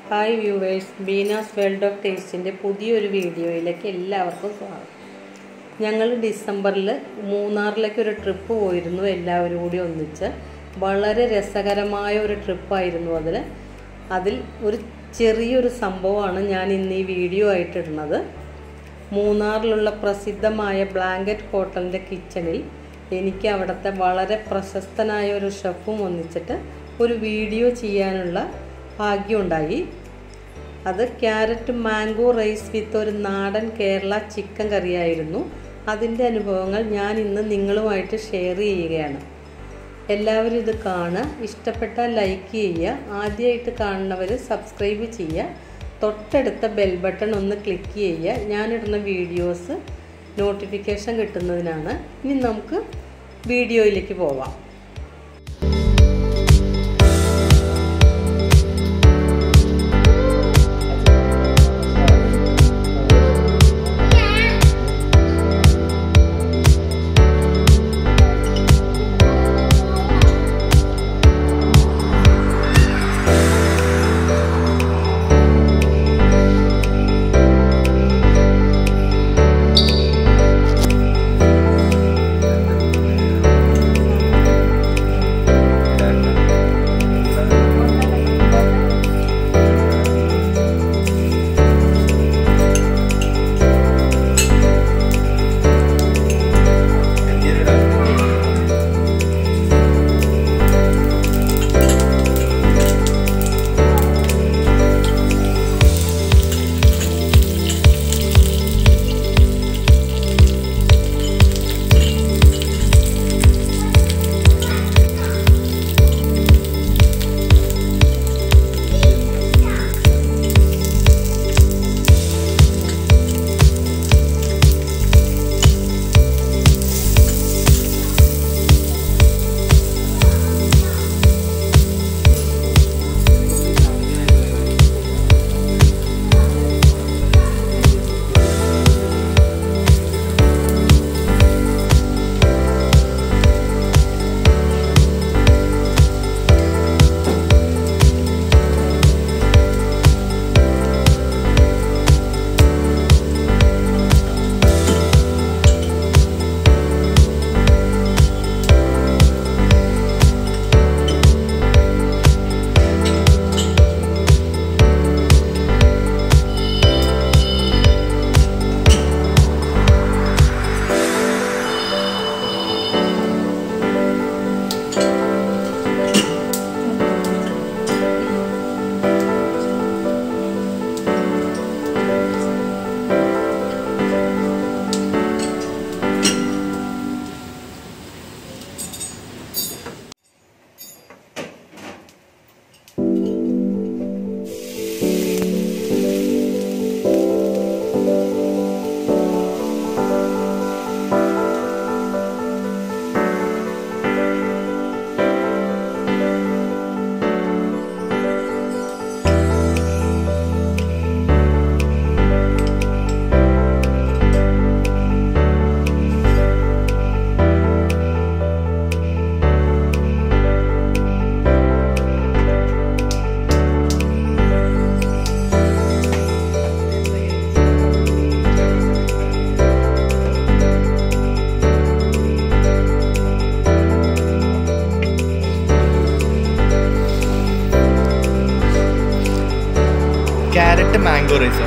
Hi viewers, Beena's world of ടേസ്റ്റിൻ്റെ പുതിയൊരു വീഡിയോയിലേക്ക് എല്ലാവർക്കും സ്വാഗതം. ഞങ്ങൾ ഡിസംബറിൽ മൂന്നാറിലേക്ക് ഒരു ട്രിപ്പ് പോയിരുന്നു, എല്ലാവരും കൂടി ഒന്നിച്ച്. വളരെ രസകരമായ ഒരു ട്രിപ്പായിരുന്നു. അതിൽ ഒരു ചെറിയൊരു സംഭവമാണ് ഞാൻ ഇന്ന് ഈ വീഡിയോ ആയിട്ടിടുന്നത്. മൂന്നാറിലുള്ള പ്രസിദ്ധമായ ബ്ലാങ്കറ്റ് ഹോട്ടലിൻ്റെ കിച്ചണിൽ എനിക്ക് അവിടുത്തെ വളരെ പ്രശസ്തനായ ഒരു ഷെഫും ഒന്നിച്ചിട്ട് ഒരു വീഡിയോ ചെയ്യാനുള്ള ഭാഗ്യമുണ്ടായി. അത് ക്യാരറ്റ് മാംഗോ റൈസ് വിത്ത് ഒരു നാടൻ കേരള ചിക്കൻ കറിയായിരുന്നു. അതിൻ്റെ അനുഭവങ്ങൾ ഞാൻ ഇന്ന് നിങ്ങളുമായിട്ട് ഷെയർ ചെയ്യുകയാണ്. എല്ലാവരും ഇത് കാണുക, ഇഷ്ടപ്പെട്ടാൽ ലൈക്ക് ചെയ്യുക, ആദ്യമായിട്ട് കാണുന്നവർ സബ്സ്ക്രൈബ് ചെയ്യുക, തൊട്ടടുത്ത ബെൽ ബട്ടൺ ഒന്ന് ക്ലിക്ക് ചെയ്യുക. ഞാനിടുന്ന വീഡിയോസ് നോട്ടിഫിക്കേഷൻ കിട്ടുന്നതിനാണ്. ഇനി നമുക്ക് വീഡിയോയിലേക്ക് പോവാം. Carrot mango rice.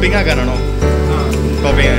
ടോപ്പിംഗ് ആക്കാനാണോ? ടോപ്പിംഗ്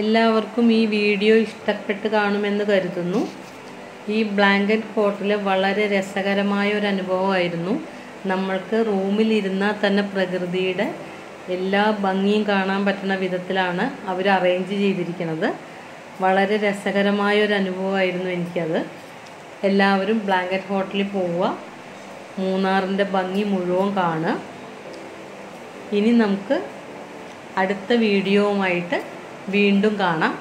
എല്ലാവർക്കും ഈ വീഡിയോ ഇഷ്ടപ്പെട്ട് കാണുമെന്ന് കരുതുന്നു. ഈ ബ്ലാങ്കറ്റ് ഫോർട്ടിൽ വളരെ രസകരമായ ഒരു അനുഭവമായിരുന്നു. നമ്മൾക്ക് റൂമിലിരുന്നാൽ തന്നെ പ്രകൃതിയുടെ എല്ലാ ഭംഗിയും കാണാൻ പറ്റുന്ന വിധത്തിലാണ് അവർ അറേഞ്ച് ചെയ്തിരിക്കുന്നത്. വളരെ രസകരമായ ഒരു അനുഭവമായിരുന്നു എനിക്കത്. എല്ലാവരും ബ്ലാങ്കറ്റ് ഹോട്ടലിൽ പോവുക, മൂന്നാറിൻ്റെ ഭംഗി മുഴുവൻ കാണുക. ഇനി നമുക്ക് അടുത്ത വീഡിയോവുമായിട്ട് വീണ്ടും കാണാം.